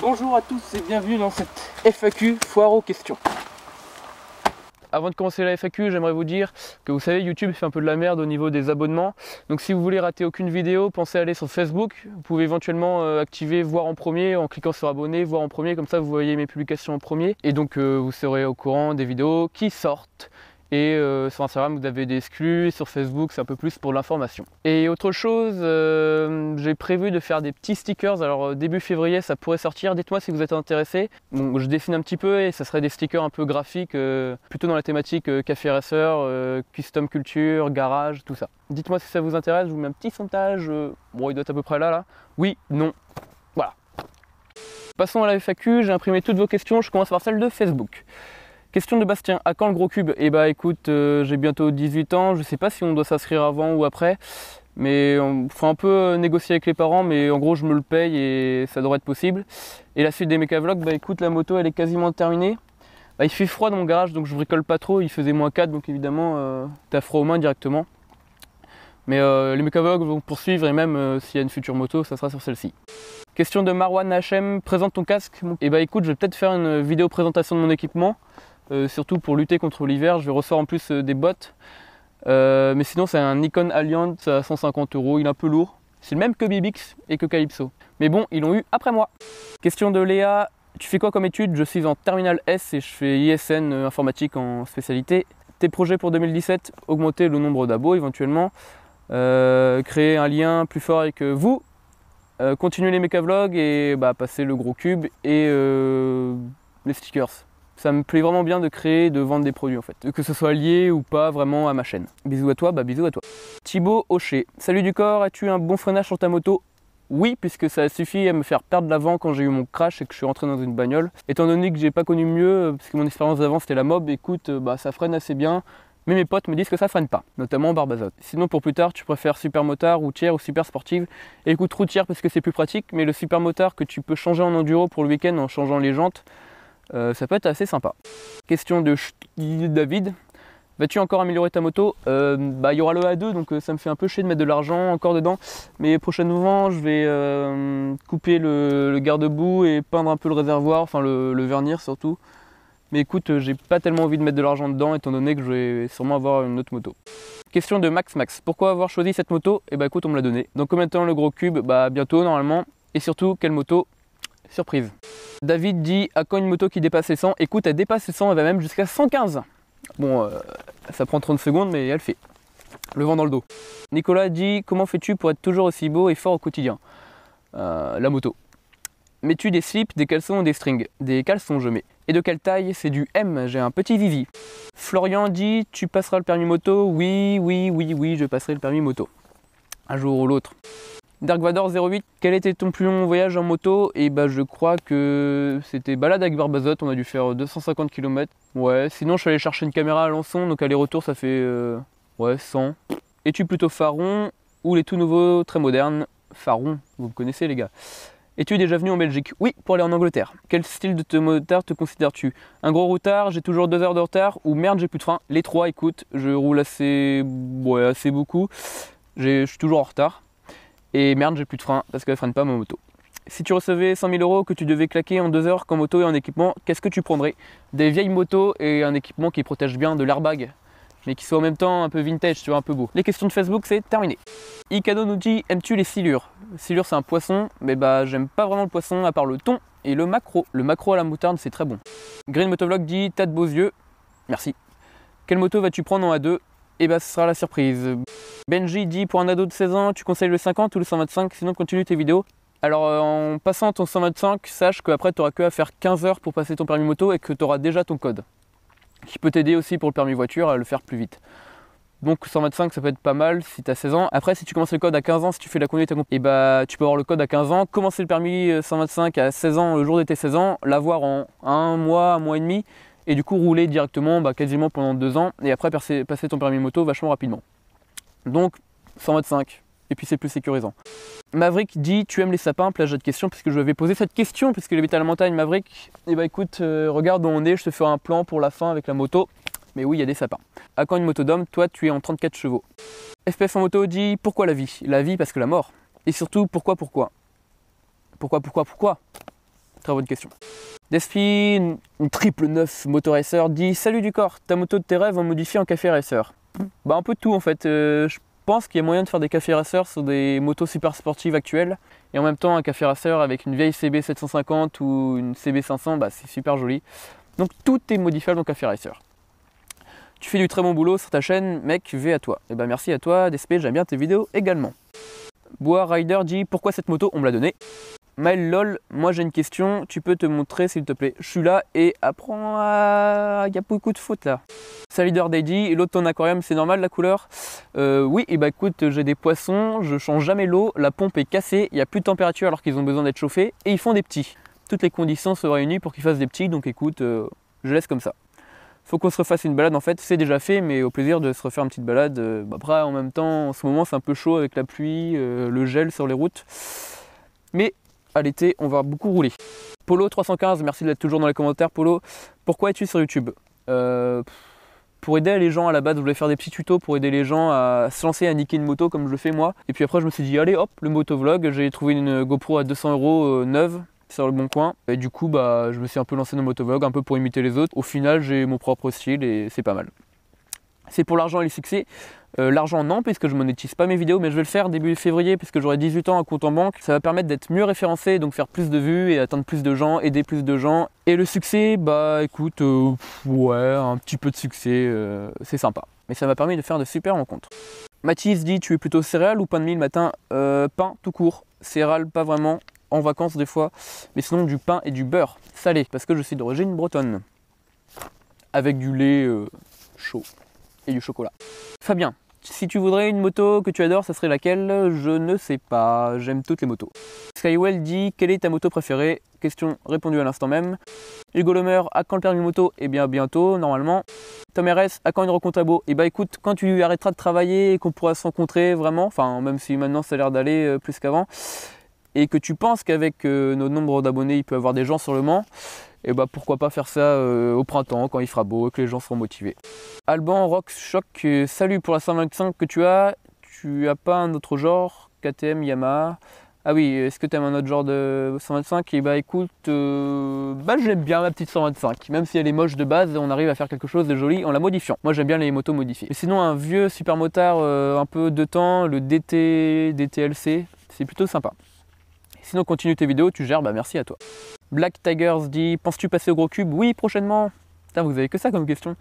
Bonjour à tous et bienvenue dans cette FAQ foire aux questions. Avant de commencer la FAQ, j'aimerais vous dire que vous savez, YouTube fait un peu de la merde au niveau des abonnements. Donc si vous voulez rater aucune vidéo, pensez à aller sur Facebook. Vous pouvez éventuellement activer voir en premier en cliquant sur abonner, voir en premier, comme ça vous voyez mes publications en premier. Et donc vous serez au courant des vidéos qui sortent. Et sur Instagram vous avez des exclus, sur Facebook c'est un peu plus pour l'information. Et autre chose, j'ai prévu de faire des petits stickers, alors début février ça pourrait sortir, dites-moi si vous êtes intéressés. Bon, je dessine un petit peu et ça serait des stickers un peu graphiques, plutôt dans la thématique café racer, custom culture, garage, tout ça. Dites-moi si ça vous intéresse, je vous mets un petit sondage, bon il doit être à peu près là, oui, non, voilà. Passons à la FAQ, j'ai imprimé toutes vos questions, je commence par celle de Facebook. Question de Bastien, à quand le gros cube? Eh bah écoute, j'ai bientôt 18 ans, je sais pas si on doit s'inscrire avant ou après, mais il faut un peu négocier avec les parents, mais en gros je me le paye et ça devrait être possible. Et la suite des mécavlogs, bah écoute, la moto elle est quasiment terminée. Bah, il fait froid dans mon garage donc je bricole pas trop, il faisait -4 donc évidemment t'as froid aux mains directement. Mais les mécavlogs vont poursuivre et même s'il y a une future moto, ça sera sur celle-ci. Question de Marwan HM, présente ton casque. Et bah écoute, je vais peut-être faire une vidéo présentation de mon équipement. Surtout pour lutter contre l'hiver, je vais ressortir en plus des bottes. Mais sinon c'est un Nikon Alliance à 150 €, il est un peu lourd. C'est le même que Bibix et que Calypso. Mais bon, ils l'ont eu après moi. Question de Léa, tu fais quoi comme étude? Je suis en terminale S et je fais ISN informatique en spécialité. Tes projets pour 2017, augmenter le nombre d'abos éventuellement, créer un lien plus fort avec vous, continuer les mécavlogs et bah, passer le gros cube et les stickers. Ça me plaît vraiment bien de créer, de vendre des produits en fait. Que ce soit lié ou pas vraiment à ma chaîne. Bisous à toi, bah bisous à toi. Thibaut Hocher. Salut du corps, as-tu un bon freinage sur ta moto? Oui, puisque ça a suffi à me faire perdre l'avant quand j'ai eu mon crash et que je suis rentré dans une bagnole. Étant donné que j'ai pas connu mieux, parce que mon expérience d'avant c'était la mob, écoute, bah ça freine assez bien. Mais mes potes me disent que ça freine pas, notamment en barbe azote. Sinon pour plus tard, tu préfères super motard, routière ou super sportive? Et écoute, routière parce que c'est plus pratique, mais le super motard que tu peux changer en enduro pour le week-end en changeant les jantes, ça peut être assez sympa. Question de David. Vas-tu encore améliorer ta moto? Bah il y aura le A2 donc ça me fait un peu chier de mettre de l'argent encore dedans. Mais prochainement je vais couper le garde-boue et peindre un peu le réservoir, enfin le vernir surtout. Mais écoute, j'ai pas tellement envie de mettre de l'argent dedans étant donné que je vais sûrement avoir une autre moto. Question de Max. Pourquoi avoir choisi cette moto? Et bah écoute, on me l'a donné. Dans combien de temps le gros cube? Bah bientôt normalement. Et surtout, quelle moto? Surprise. David dit, à quand une moto qui dépasse les 100? Écoute, elle dépasse les 100, elle va même jusqu'à 115. Bon, ça prend 30 secondes, mais elle fait. Le vent dans le dos. Nicolas dit, comment fais-tu pour être toujours aussi beau et fort au quotidien? La moto. Mets-tu des slips, des caleçons ou des strings? Des caleçons, je mets. Et de quelle taille? C'est du M, j'ai un petit Vivi. Florian dit, tu passeras le permis moto? Oui, je passerai le permis moto. Un jour ou l'autre. Dark Vador 08, quel était ton plus long voyage en moto? Et bah je crois que c'était balade avec Barbazote, on a dû faire 250 km. Ouais, sinon je suis allé chercher une caméra à Alençon, donc aller-retour ça fait ouais 100. Es-tu plutôt Faron ou les tout nouveaux très modernes? Faron, vous me connaissez les gars. Es-tu déjà venu en Belgique? Oui, pour aller en Angleterre. Quel style de motard te considères-tu? Un gros routard, j'ai toujours 2 heures de retard, ou merde j'ai plus de frein? Les trois, écoute, je roule assez, ouais, assez beaucoup, je suis toujours en retard. Et merde, j'ai plus de frein parce qu'elle freine pas ma moto. Si tu recevais 100 000 € que tu devais claquer en 2 heures qu'en moto et en équipement, qu'est-ce que tu prendrais? Des vieilles motos et un équipement qui protège bien de l'airbag, mais qui soit en même temps un peu vintage, tu vois, un peu beau. Les questions de Facebook, c'est terminé. Ikano nous dit, aimes-tu les silures? Silure, c'est un poisson, mais bah j'aime pas vraiment le poisson à part le thon et le maquereau. Le maquereau à la moutarde, c'est très bon. Green Motovlog dit, t'as de beaux yeux. Merci. Quelle moto vas-tu prendre en A2? Et bah ce sera la surprise. Benji dit, pour un ado de 16 ans, tu conseilles le 50 ou le 125, sinon continue tes vidéos. Alors en passant ton 125, sache qu'après tu n'auras que à faire 15 heures pour passer ton permis moto et que tu auras déjà ton code. Qui peut t'aider aussi pour le permis voiture à le faire plus vite. Donc 125 ça peut être pas mal si tu as 16 ans. Après si tu commences le code à 15 ans, si tu fais la conduite, et bah tu peux avoir le code à 15 ans, commencer le permis 125 à 16 ans, le jour de tes 16 ans, l'avoir en un mois et demi, et du coup rouler directement quasiment pendant 2 ans, et après passer ton permis moto vachement rapidement. Donc 125, et puis c'est plus sécurisant. Maverick dit, tu aimes les sapins? Là j'ai de question puisque je lui avais posé cette question puisqu'il habite à la montagne. Maverick, et bah écoute, regarde où on est, je te ferai un plan pour la fin avec la moto. Mais oui, il y a des sapins. À quand une moto d'homme? Toi tu es en 34 chevaux. FPS en moto dit, pourquoi la vie? La vie parce que la mort. Et surtout, pourquoi? Pourquoi Très bonne question. Despi, une triple 9 moto racer, dit salut du corps, ta moto de tes rêves on modifie en café racer. Bah un peu de tout en fait. Je pense qu'il y a moyen de faire des cafés racers sur des motos super sportives actuelles. Et en même temps un café racer avec une vieille CB 750 ou une CB 500, bah c'est super joli. Donc tout est modifiable en café racer. Tu fais du très bon boulot sur ta chaîne, mec, V à toi. Et bah merci à toi, DSP, j'aime bien tes vidéos également. Bois Rider dit pourquoi cette moto on me l'a donnée. Maël lol, moi j'ai une question, tu peux te montrer s'il te plaît. Je suis là et apprends à... Il y a beaucoup de fautes là. Salider Daddy, et l'autre ton aquarium c'est normal la couleur? Oui, et bah écoute, j'ai des poissons, je change jamais l'eau, la pompe est cassée, il n'y a plus de température alors qu'ils ont besoin d'être chauffés et ils font des petits. Toutes les conditions se réunissent pour qu'ils fassent des petits, donc écoute, je laisse comme ça. Faut qu'on se refasse une balade en fait, c'est déjà fait, mais au plaisir de se refaire une petite balade. Après en même temps, en ce moment c'est un peu chaud avec la pluie, le gel sur les routes. Mais à l'été, on va beaucoup rouler. Polo 315, merci d'être toujours dans les commentaires Polo. Pourquoi es-tu sur YouTube? Pour aider les gens à la base, je voulais faire des petits tutos pour aider les gens à se lancer à niquer une moto comme je le fais moi. Et puis après je me suis dit allez hop, le motovlog, j'ai trouvé une GoPro à 200 € neuve sur le bon coin. Et du coup bah je me suis un peu lancé dans le motovlog, un peu pour imiter les autres. Au final j'ai mon propre style et c'est pas mal. C'est pour l'argent et le succès. L'argent non, puisque je monétise pas mes vidéos, mais je vais le faire début février puisque j'aurai 18 ans, un compte en banque. Ça va permettre d'être mieux référencé, donc faire plus de vues et atteindre plus de gens, aider plus de gens. Et le succès, bah écoute, ouais, un petit peu de succès, c'est sympa. Mais ça m'a permis de faire de super rencontres. Mathis dit, tu es plutôt céréales ou pain de mie le matin? Pain tout court, céréales pas vraiment, en vacances des fois, mais sinon du pain et du beurre salé, parce que je suis d'origine bretonne. Avec du lait chaud et du chocolat. Fabien, si tu voudrais une moto que tu adores, ça serait laquelle? Je ne sais pas, j'aime toutes les motos. Skywell dit, quelle est ta moto préférée? Question répondue à l'instant même. Hugo Lomer, à quand le permis moto? Eh bien bientôt, normalement. Tom RS, à quand une rencontre à Beau? Eh bien écoute, quand tu arrêteras de travailler et qu'on pourra se rencontrer vraiment, enfin même si maintenant ça a l'air d'aller plus qu'avant, et que tu penses qu'avec nos nombres d'abonnés, il peut y avoir des gens sur le Mans, et bah pourquoi pas faire ça au printemps quand il fera beau et que les gens seront motivés. Alban Rock Shock, salut pour la 125 que tu as pas un autre genre? KTM, Yamaha? Ah oui, est-ce que tu aimes un autre genre de 125? Et bah écoute, bah j'aime bien ma petite 125, même si elle est moche de base, on arrive à faire quelque chose de joli en la modifiant. Moi j'aime bien les motos modifiées. Mais sinon un vieux super motard un peu de temps, le DTLC, c'est plutôt sympa. Sinon continue tes vidéos, tu gères, bah merci à toi. Black Tigers dit, penses-tu passer au gros cube? Oui, prochainement. Putain, vous avez que ça comme question.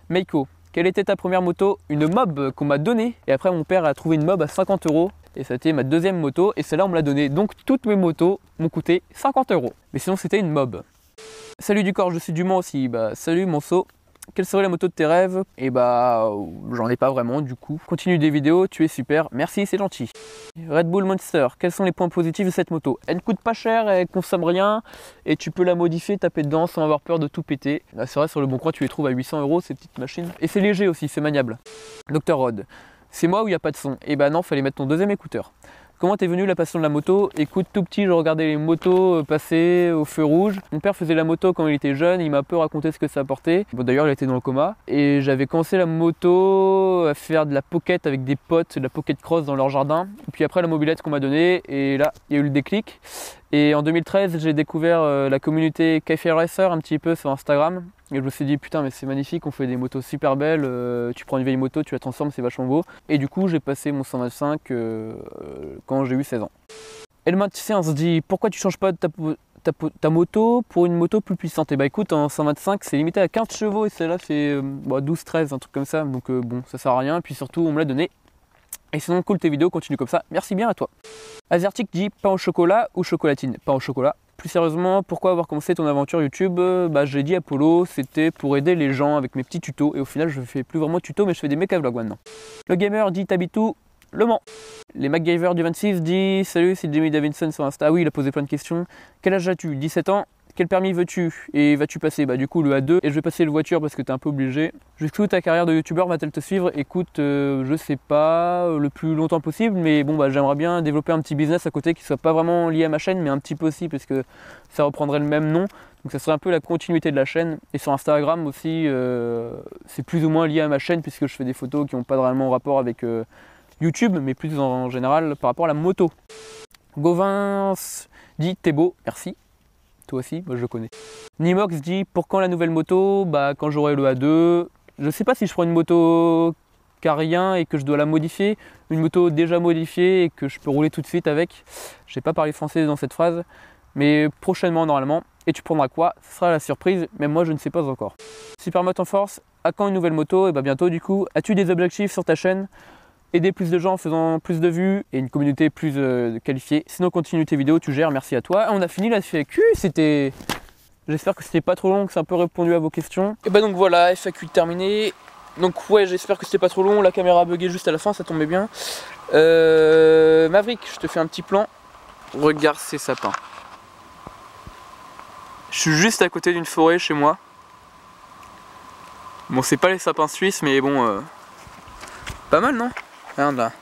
Meiko, quelle était ta première moto? Une mob qu'on m'a donnée. Et après mon père a trouvé une mob à 50 €. Et ça a été ma deuxième moto. Et celle-là on me l'a donnée. Donc toutes mes motos m'ont coûté 50 €. Mais sinon c'était une mob. Salut du corps, je suis du Mans aussi. Bah salut Monceau. Quelle serait la moto de tes rêves? Et bah j'en ai pas vraiment du coup. Continue des vidéos, tu es super, merci, c'est gentil. Red Bull Monster, quels sont les points positifs de cette moto? Elle ne coûte pas cher, elle consomme rien et tu peux la modifier, taper dedans sans avoir peur de tout péter. Là c'est vrai, sur le bon coin tu les trouves à 800 € ces petites machines. Et c'est léger aussi, c'est maniable. Dr Rod, c'est moi où il n'y a pas de son? Et bah non, fallait mettre ton deuxième écouteur. Comment t'es venu la passion de la moto? Écoute, tout petit, je regardais les motos passer au feu rouge. Mon père faisait la moto quand il était jeune, il m'a un peu raconté ce que ça apportait. Bon, d'ailleurs, il était dans le coma. Et j'avais commencé la moto à faire de la pocket avec des potes, de la pocket cross dans leur jardin. Et puis après, la mobilette qu'on m'a donnée, et là, il y a eu le déclic. Et en 2013, j'ai découvert la communauté Café Racer un petit peu sur Instagram. Et je me suis dit putain mais c'est magnifique, on fait des motos super belles, tu prends une vieille moto, tu la transformes, c'est vachement beau. Et du coup j'ai passé mon 125 quand j'ai eu 16 ans. Elman Tissé se dit pourquoi tu changes pas de ta moto pour une moto plus puissante? Et bah écoute, en 125 c'est limité à 15 chevaux et celle-là fait 12-13, un truc comme ça. Donc bon ça sert à rien, puis surtout on me l'a donné. Et sinon cool tes vidéos, continue comme ça, merci bien à toi. Azertic dit pain au chocolat ou chocolatine? Pain au chocolat. Plus sérieusement, pourquoi avoir commencé ton aventure YouTube? Bah j'ai dit Apollo, c'était pour aider les gens avec mes petits tutos. Et au final je fais plus vraiment de tutos mais je fais des méca vlogs maintenant. Le gamer dit t'habites où? Le Mans. Les MacGyver du 26 dit salut c'est Jamie Davidson sur Insta. Ah oui il a posé plein de questions. Quel âge as-tu? 17 ans. Quel permis veux-tu? Et vas-tu passer? Bah du coup le A2 et je vais passer le voiture parce que t'es un peu obligé. Jusqu'où ta carrière de youtubeur va-t-elle te suivre? Écoute, je sais pas, le plus longtemps possible, mais bon bah j'aimerais bien développer un petit business à côté qui soit pas vraiment lié à ma chaîne, mais un petit peu aussi parce que ça reprendrait le même nom. Donc ça serait un peu la continuité de la chaîne. Et sur Instagram aussi, c'est plus ou moins lié à ma chaîne puisque je fais des photos qui n'ont pas vraiment rapport avec YouTube, mais plus en général par rapport à la moto. Gauvin dit t'es beau, merci. Toi aussi, moi je le connais. Nimox dit pour quand la nouvelle moto? Bah quand j'aurai le A2. Je sais pas si je prends une moto qui a rien et que je dois la modifier, une moto déjà modifiée et que je peux rouler tout de suite avec. Je sais pas parler français dans cette phrase, mais prochainement normalement. Et tu prendras quoi? Ce sera la surprise, mais moi je ne sais pas encore. Supermoto en force, à quand une nouvelle moto? Et bah bientôt du coup. As-tu des objectifs sur ta chaîne? Aider plus de gens en faisant plus de vues et une communauté plus qualifiée. Sinon continue tes vidéos, tu gères, merci à toi. On a fini la FAQ, c'était... J'espère que c'était pas trop long, que c'est un peu répondu à vos questions. Et bah donc voilà, FAQ terminé. Donc ouais, j'espère que c'était pas trop long, la caméra a bugué juste à la fin, ça tombait bien. Maverick, je te fais un petit plan. Regarde ces sapins. Je suis juste à côté d'une forêt chez moi. Bon, c'est pas les sapins suisses, mais bon... pas mal, non? Regarde là.